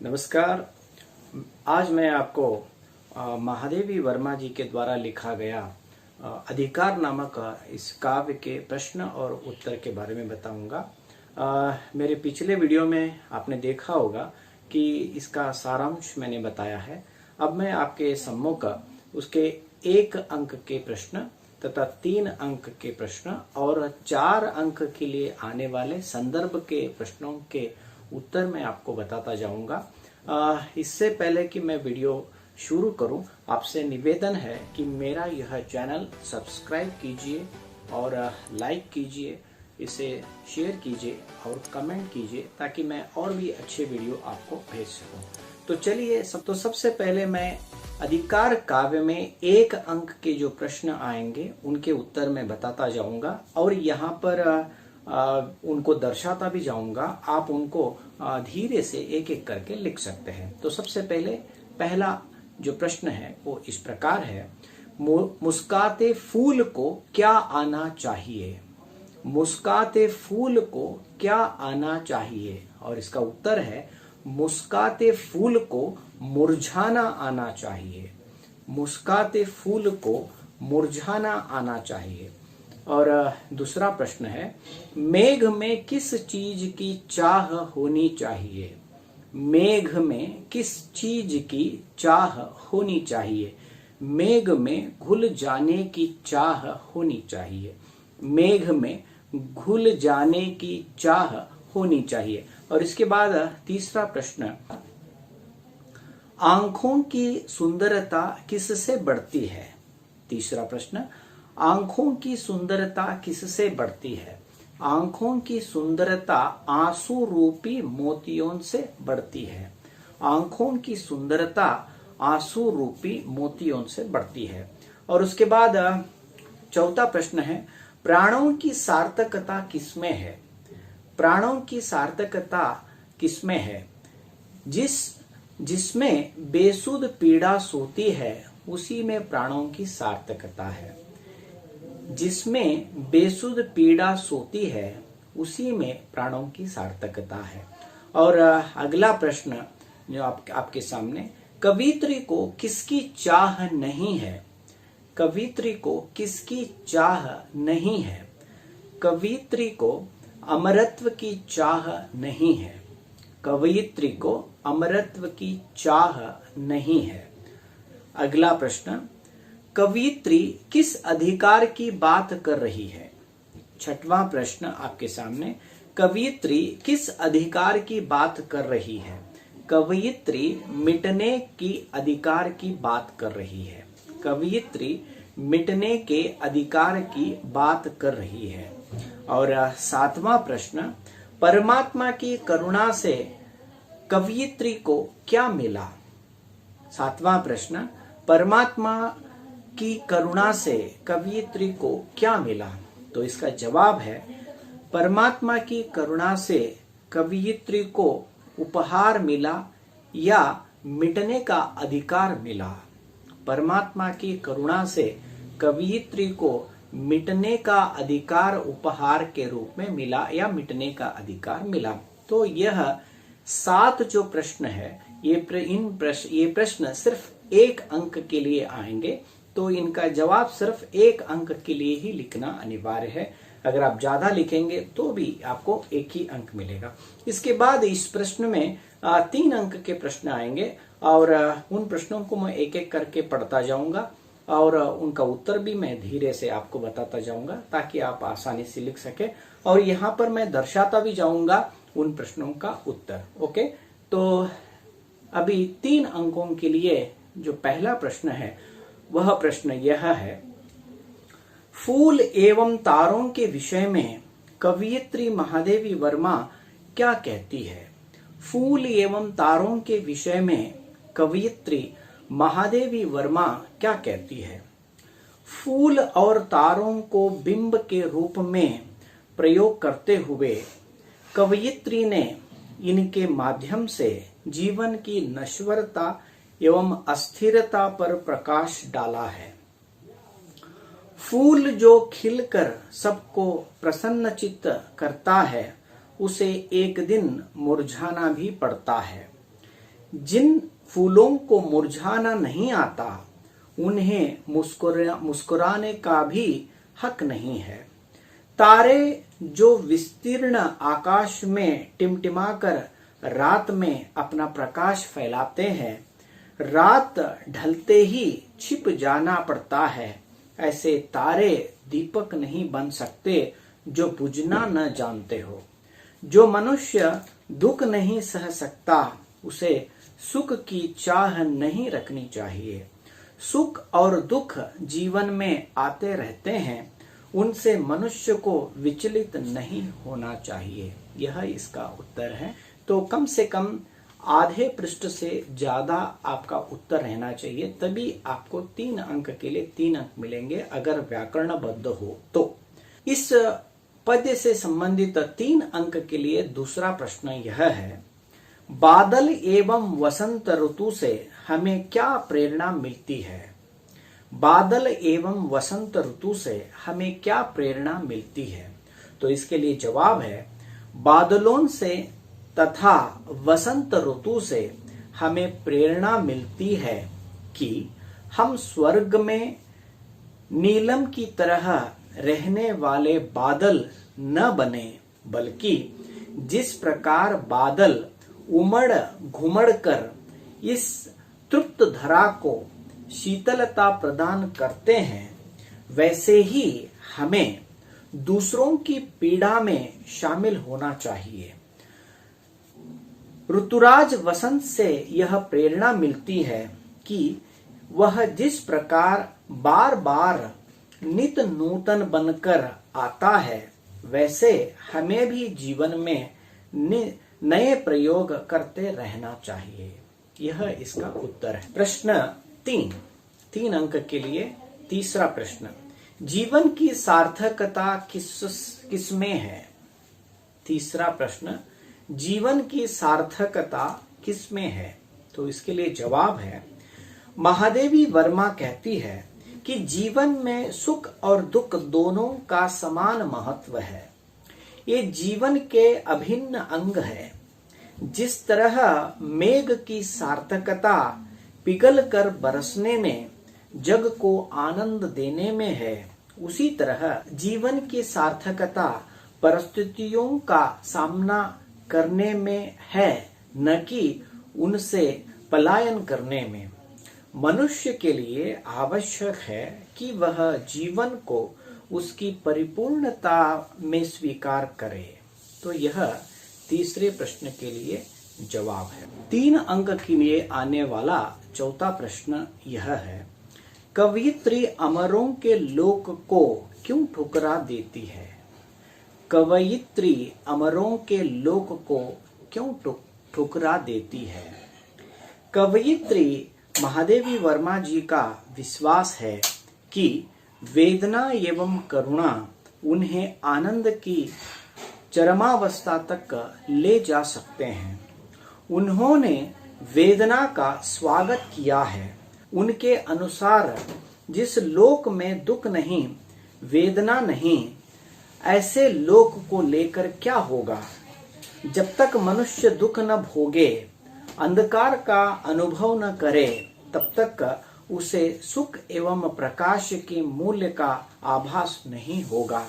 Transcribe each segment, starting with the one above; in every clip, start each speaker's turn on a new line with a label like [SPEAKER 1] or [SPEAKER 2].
[SPEAKER 1] नमस्कार। आज मैं आपको महादेवी वर्मा जी के द्वारा लिखा गया अधिकार नामक इस काव्य के प्रश्न और उत्तर के बारे में बताऊंगा। मेरे पिछले वीडियो में आपने देखा होगा कि इसका सारांश मैंने बताया है। अब मैं आपके सम्मुख उसके 1 अंक के प्रश्न तथा 3 अंक के प्रश्न और 4 अंक के लिए आने वाले संदर्भ के प्रश्नों के उत्तर मैं आपको बताता जाऊंगा। इससे पहले कि मैं वीडियो शुरू करूं, आपसे निवेदन है कि मेरा यह चैनल सब्सक्राइब कीजिए और लाइक कीजिए, इसे शेयर कीजिए और कमेंट कीजिए ताकि मैं और भी अच्छे वीडियो आपको भेज सकूं। तो चलिए सबसे पहले मैं अधिकार काव्य में 1 अंक के जो प्रश्न आएंगे उनके उत्तर मैं बताता जाऊंगा और यहाँ पर उनको दर्शाता भी जाऊंगा। आप उनको धीरे से एक एक करके लिख सकते हैं। तो सबसे पहले पहला जो प्रश्न है वो इस प्रकार है, मुस्काते फूल को क्या आना चाहिए? मुस्काते फूल को क्या आना चाहिए? और इसका उत्तर है, मुस्काते फूल को मुरझाना आना चाहिए। मुस्काते फूल को मुरझाना आना चाहिए। और दूसरा प्रश्न है, मेघ में किस चीज की चाह होनी चाहिए? मेघ में किस चीज की चाह होनी चाहिए? मेघ में घुल जाने की चाह होनी चाहिए। मेघ में घुल जाने की चाह होनी चाहिए। और इसके बाद तीसरा प्रश्न, आंखों की सुंदरता किससे बढ़ती है? तीसरा प्रश्न, आंखों की सुंदरता किससे बढ़ती है? आंखों की सुंदरता आंसू रूपी मोतियों से बढ़ती है। आंखों की सुंदरता आंसू रूपी मोतियों से बढ़ती है। और उसके बाद चौथा प्रश्न है, प्राणों की सार्थकता किसमें है? प्राणों की सार्थकता किसमें है? जिसमें बेसुध पीड़ा सोती है उसी में प्राणों की सार्थकता है। जिसमें बेसुध पीड़ा सोती है उसी में प्राणों की सार्थकता है। और अगला प्रश्न जो आपके सामने, कवियत्री को किसकी चाह नहीं है? कवियत्री को किसकी चाह नहीं है? कवियत्री को अमरत्व की चाह नहीं है। कवियत्री को अमरत्व की चाह नहीं है। अगला प्रश्न, कवियत्री किस अधिकार की बात कर रही है? छठवां प्रश्न आपके सामने, कवियत्री किस अधिकार की बात कर रही है? कवियत्री मिटने की अधिकार की बात कर रही है। कवियत्री मिटने के अधिकार की बात कर रही है। और 7वां प्रश्न, परमात्मा की करुणा से कवियत्री को क्या मिला? 7वां प्रश्न, परमात्मा की करुणा से कवियत्री को क्या मिला? तो इसका जवाब है, परमात्मा की करुणा से कवियत्री को उपहार मिला या मिटने का अधिकार मिला। परमात्मा की करुणा से कवियत्री को मिटने का अधिकार उपहार के रूप में मिला या मिटने का अधिकार मिला। तो यह 7 जो प्रश्न है ये प्रश्न सिर्फ 1 अंक के लिए आएंगे। तो इनका जवाब सिर्फ 1 अंक के लिए ही लिखना अनिवार्य है। अगर आप ज्यादा लिखेंगे तो भी आपको 1 ही अंक मिलेगा। इसके बाद इस प्रश्न में 3 अंक के प्रश्न आएंगे और उन प्रश्नों को मैं एक एक करके पढ़ता जाऊंगा और उनका उत्तर भी मैं धीरे से आपको बताता जाऊंगा ताकि आप आसानी से लिख सके। और यहाँ पर मैं दर्शाता भी जाऊंगा उन प्रश्नों का उत्तर। ओके, तो अभी 3 अंकों के लिए जो पहला प्रश्न है वह प्रश्न यह है, फूल एवं तारों के विषय में कवियत्री महादेवी वर्मा क्या कहती है? फूल एवं तारों के विषय में कवियत्री महादेवी वर्मा क्या कहती है? फूल और तारों को बिंब के रूप में प्रयोग करते हुए कवियत्री ने इनके माध्यम से जीवन की नश्वरता एवं अस्थिरता पर प्रकाश डाला है। फूल जो खिलकर सबको जिन फूलों को मुरझाना नहीं आता उन्हें मुस्कुराने का भी हक नहीं है। तारे जो विस्तीर्ण आकाश में टिमटिमाकर रात में अपना प्रकाश फैलाते हैं, रात ढलते ही छिप जाना पड़ता है, ऐसे तारे दीपक नहीं बन सकते जो बुझना न जानते हो। जो मनुष्य दुख नहीं सह सकता उसे सुख की चाह नहीं रखनी चाहिए। सुख और दुख जीवन में आते रहते हैं, उनसे मनुष्य को विचलित नहीं होना चाहिए। यह इसका उत्तर है। तो कम से कम आधे पृष्ठ से ज्यादा आपका उत्तर रहना चाहिए, तभी आपको 3 अंक के लिए 3 अंक मिलेंगे अगर व्याकरणबद्ध हो तो। इस पद्य से संबंधित 3 अंक के लिए दूसरा प्रश्न यह है, बादल एवं वसंत ऋतु से हमें क्या प्रेरणा मिलती है? बादल एवं वसंत ऋतु से हमें क्या प्रेरणा मिलती है? तो इसके लिए जवाब है, बादलों से तथा वसंत ऋतु से हमें प्रेरणा मिलती है कि हम स्वर्ग में नीलम की तरह रहने वाले बादल न बने, बल्कि जिस प्रकार बादल उमड़ घुमड़ कर इस तृप्त धरा को शीतलता प्रदान करते हैं, वैसे ही हमें दूसरों की पीड़ा में शामिल होना चाहिए। ऋतुराज वसंत से यह प्रेरणा मिलती है कि वह जिस प्रकार बार बार नित नूतन बनकर आता है, वैसे हमें भी जीवन में नए प्रयोग करते रहना चाहिए। यह इसका उत्तर है। प्रश्न 3 अंक के लिए तीसरा प्रश्न, जीवन की सार्थकता किसमें है? तीसरा प्रश्न, जीवन की सार्थकता किसमें है? तो इसके लिए जवाब है, महादेवी वर्मा कहती है कि जीवन में सुख और दुख दोनों का समान महत्व है। ये जीवन के अभिन्न अंग है। जिस तरह मेघ की सार्थकता पिघल कर बरसने में, जग को आनंद देने में है, उसी तरह जीवन की सार्थकता परिस्थितियों का सामना करने में है, न कि उनसे पलायन करने में। मनुष्य के लिए आवश्यक है कि वह जीवन को उसकी परिपूर्णता में स्वीकार करे। तो यह तीसरे प्रश्न के लिए जवाब है। 3 अंक के लिए आने वाला चौथा प्रश्न यह है, कवयित्री अमरों के लोक को क्यों ठुकरा देती है? कवयित्री अमरों के लोक को क्यों ठुकरा देती है? कवयित्री महादेवी वर्मा जी का विश्वास है कि वेदना एवं करुणा उन्हें आनंद की चरमावस्था तक ले जा सकते हैं। उन्होंने वेदना का स्वागत किया है। उनके अनुसार जिस लोक में दुख नहीं, वेदना नहीं, ऐसे लोक को लेकर क्या होगा? जब तक मनुष्य दुख न भोगे, अंधकार का अनुभव न करे, तब तक उसे सुख एवं प्रकाश के मूल्य का आभास नहीं होगा।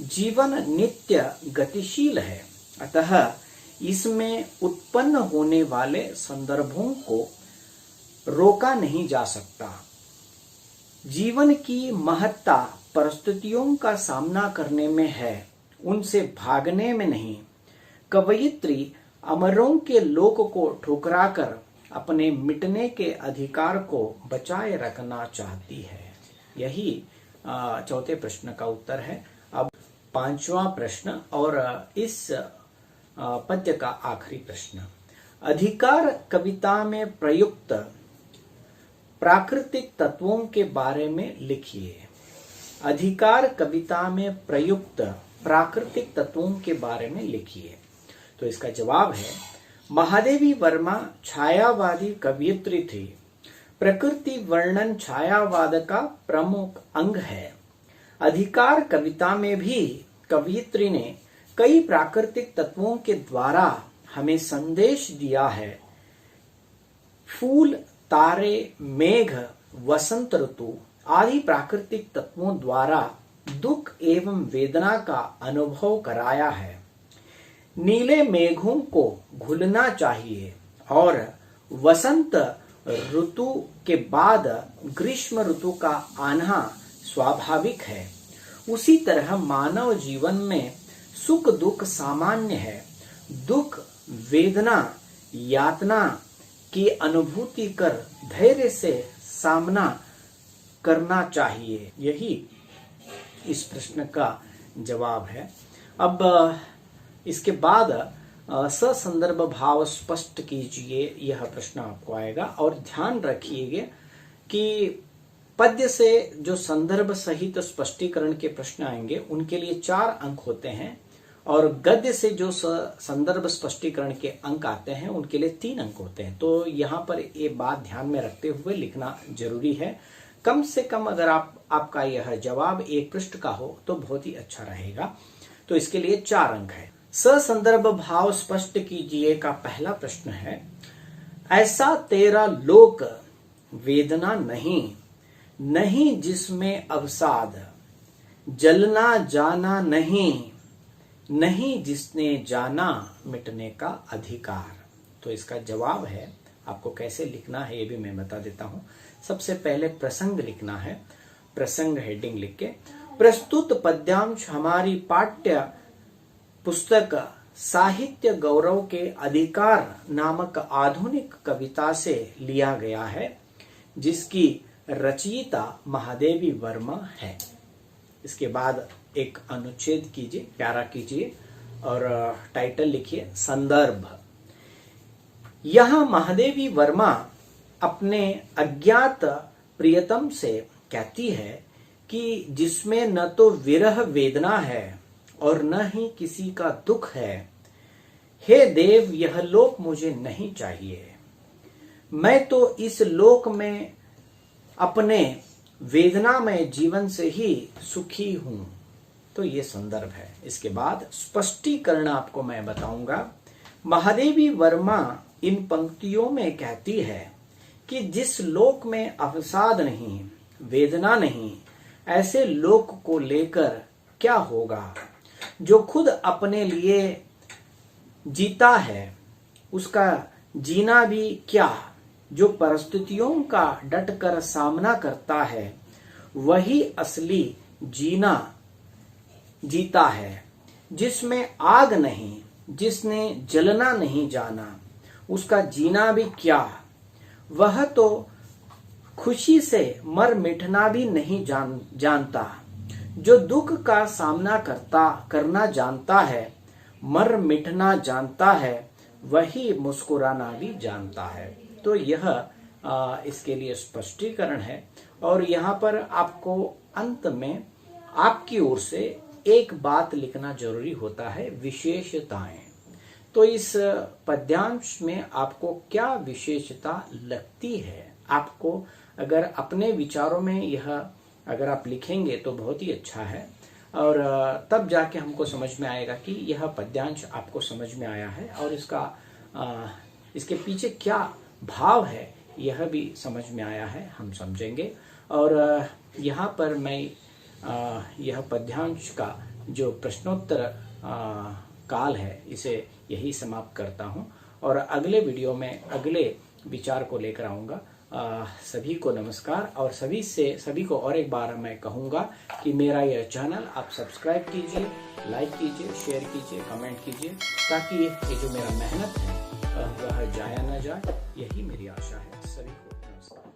[SPEAKER 1] जीवन नित्य गतिशील है, अतः इसमें उत्पन्न होने वाले संदर्भों को रोका नहीं जा सकता। जीवन की महत्ता परिस्थितियों का सामना करने में है, उनसे भागने में नहीं। कवयित्री अमरों के लोक को ठुकराकर अपने मिटने के अधिकार को बचाए रखना चाहती है। यही चौथे प्रश्न का उत्तर है। अब 5वां प्रश्न और इस पद्य का आखिरी प्रश्न, अधिकार कविता में प्रयुक्त प्राकृतिक तत्वों के बारे में लिखिए। अधिकार कविता में प्रयुक्त प्राकृतिक तत्वों के बारे में लिखिए। तो इसका जवाब है, महादेवी वर्मा छायावादी कवयित्री थी। प्रकृति वर्णन छायावाद का प्रमुख अंग है। अधिकार कविता में भी कवयित्री ने कई प्राकृतिक तत्वों के द्वारा हमें संदेश दिया है फूल, तारे, मेघ, वसंत ऋतु आदि प्राकृतिक तत्वों द्वारा दुख एवं वेदना का अनुभव कराया है। नीले मेघों को घुलना चाहिए और वसंत ऋतु के बाद ग्रीष्म ऋतु का आना स्वाभाविक है। उसी तरह मानव जीवन में सुख दुख सामान्य है। दुख, वेदना, यातना की अनुभूति कर धैर्य से सामना करना चाहिए। यही इस प्रश्न का जवाब है। अब इसके बाद ससंदर्भ भाव स्पष्ट कीजिए, यह प्रश्न आपको आएगा। और ध्यान रखिएगा कि पद्य से जो संदर्भ सहित स्पष्टीकरण के प्रश्न आएंगे उनके लिए 4 अंक होते हैं, और गद्य से जो संदर्भ स्पष्टीकरण के अंक आते हैं उनके लिए 3 अंक होते हैं। तो यहाँ पर ये बात ध्यान में रखते हुए लिखना जरूरी है। कम से कम अगर आपका यह जवाब एक पृष्ठ का हो तो बहुत ही अच्छा रहेगा। तो इसके लिए 4 अंक है। ससंदर्भ भाव स्पष्ट कीजिए का पहला प्रश्न है, ऐसा तेरा लोक वेदना नहीं जिसमें अवसाद, जलना जाना नहीं जिसने जाना मिटने का अधिकार। तो इसका जवाब है, आपको कैसे लिखना है ये भी मैं बता देता हूं। सबसे पहले प्रसंग लिखना है। प्रसंग हेडिंग लिख के, प्रस्तुत पद्यांश हमारी पाठ्य पुस्तक साहित्य गौरव के अधिकार नामक आधुनिक कविता से लिया गया है, जिसकी रचयिता महादेवी वर्मा है। इसके बाद एक अनुच्छेद कीजिए, प्यारा कीजिए और टाइटल लिखिए संदर्भ। यहां महादेवी वर्मा अपने अज्ञात प्रियतम से कहती है कि जिसमें न तो विरह वेदना है और न ही किसी का दुख है, हे देव यह लोक मुझे नहीं चाहिए। मैं तो इस लोक में अपने वेदनामय जीवन से ही सुखी हूं। तो ये संदर्भ है। इसके बाद स्पष्टीकरण आपको मैं बताऊंगा। महादेवी वर्मा इन पंक्तियों में कहती है कि जिस लोक में अवसाद नहीं, वेदना नहीं, ऐसे लोक को लेकर क्या होगा। जो खुद अपने लिए जीता है उसका जीना भी क्या। जो परिस्थितियों का डटकर सामना करता है वही असली जीना जीता है। जिसमें आग नहीं, जिसने जलना नहीं जाना, उसका जीना भी क्या। वह तो खुशी से मर मिटना भी नहीं जानता। जो दुख का सामना करना जानता है, मर मिटना जानता है, वही मुस्कुराना भी जानता है। तो यह इसके लिए स्पष्टीकरण है। और यहाँ पर आपको अंत में आपकी ओर से एक बात लिखना जरूरी होता है, विशेषताएं। तो इस पद्यांश में आपको क्या विशेषता लगती है, आपको अगर अपने विचारों में यह अगर आप लिखेंगे तो बहुत ही अच्छा है। और तब जाके हमको समझ में आएगा कि यह पद्यांश आपको समझ में आया है और इसके पीछे क्या भाव है यह भी समझ में आया है, हम समझेंगे। और यहाँ पर मैं यह पद्यांश का जो प्रश्नोत्तर काल है इसे यही समाप्त करता हूँ और अगले वीडियो में अगले विचार को लेकर आऊँगा। सभी को नमस्कार। और सभी को और एक बार मैं कहूँगा कि मेरा यह चैनल आप सब्सक्राइब कीजिए, लाइक कीजिए, शेयर कीजिए, कमेंट कीजिए, ताकि ये जो मेरा मेहनत है वह जाया न जाए। यही मेरी आशा है। सभी को नमस्कार।